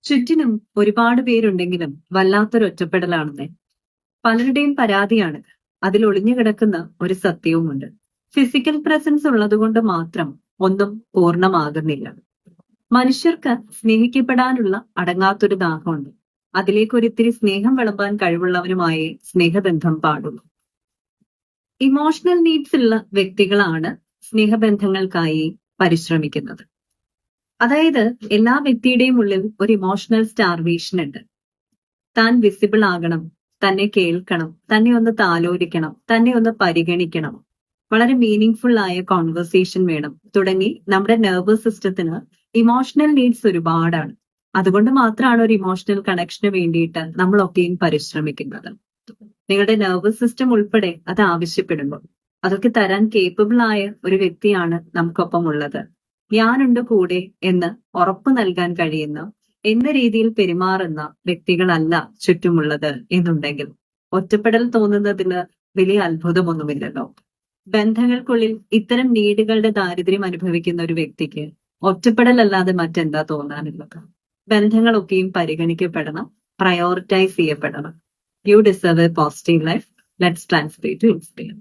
ചുറ്റിനും ഒരുപാട് പേരുണ്ടെങ്കിലും വല്ലാത്തൊരു ഒറ്റപ്പെടലാണെന്നേ. പലരുടെയും പരാതിയാണ്. അതിൽ ഒളിഞ്ഞു കിടക്കുന്ന ഒരു സത്യവുമുണ്ട്. ഫിസിക്കൽ പ്രസൻസ് ഉള്ളതുകൊണ്ട് മാത്രം ഒന്നും പൂർണ്ണമാകുന്നില്ല. മനുഷ്യർക്ക് സ്നേഹിക്കപ്പെടാനുള്ള അടങ്ങാത്തൊരു ദാഹമുണ്ട്. അതിലേക്കൊരിത്തിരി സ്നേഹം വിളമ്പാൻ കഴിവുള്ളവരുമായി സ്നേഹബന്ധം പാടുള്ളൂ. ഇമോഷണൽ നീഡ്സ് ഉള്ള വ്യക്തികളാണ് സ്നേഹബന്ധങ്ങൾക്കായി പരിശ്രമിക്കുന്നത്. അതായത് എല്ലാ വ്യക്തിയുടെയും ഉള്ളിൽ ഒരു ഇമോഷണൽ സ്റ്റാർവേഷൻ ഉണ്ട്. താൻ വിസിബിൾ ആകണം, തന്നെ കേൾക്കണം, തന്നെ ഒന്ന് താലോലിക്കണം, തന്നെ ഒന്ന് പരിഗണിക്കണം, വളരെ മീനിങ് ആയ കോൺവെർസേഷൻ വേണം തുടങ്ങി നമ്മുടെ നെർവസ് സിസ്റ്റത്തിന് ഇമോഷണൽ നീഡ്സ് ഒരുപാടാണ്. അതുകൊണ്ട് മാത്രമാണ് ഒരു ഇമോഷണൽ കണക്ഷന് വേണ്ടിയിട്ട് നമ്മളൊക്കെയും പരിശ്രമിക്കുന്നത്. നിങ്ങളുടെ നെർവസ് സിസ്റ്റം ഉൾപ്പെടെ അത് ആവശ്യപ്പെടുമ്പോൾ അതൊക്കെ തരാൻ കേപ്പബിൾ ആയ ഒരു വ്യക്തിയാണ് നമുക്കൊപ്പം ഉള്ളത്. ഞാനുണ്ട് കൂടെ എന്ന് ഉറപ്പ് നൽകാൻ കഴിയുന്ന, എന്ന രീതിയിൽ പെരുമാറുന്ന വ്യക്തികളല്ല ചുറ്റുമുള്ളത് എന്നുണ്ടെങ്കിൽ ഒറ്റപ്പെടൽ തോന്നുന്നതിന് വലിയ അത്ഭുതമൊന്നുമില്ലല്ലോ. ബന്ധങ്ങൾക്കുള്ളിൽ ഇത്തരം നീഡുകളുടെ ദാരിദ്ര്യം അനുഭവിക്കുന്ന ഒരു വ്യക്തിക്ക് ഒറ്റപ്പെടലല്ലാതെ മറ്റെന്താ തോന്നാനുള്ളത്? ബന്ധങ്ങളൊക്കെയും പരിഗണിക്കപ്പെടണം, പ്രയോറിറ്റൈസ് ചെയ്യപ്പെടണം. You deserve a positive life. Let's translate to inspire.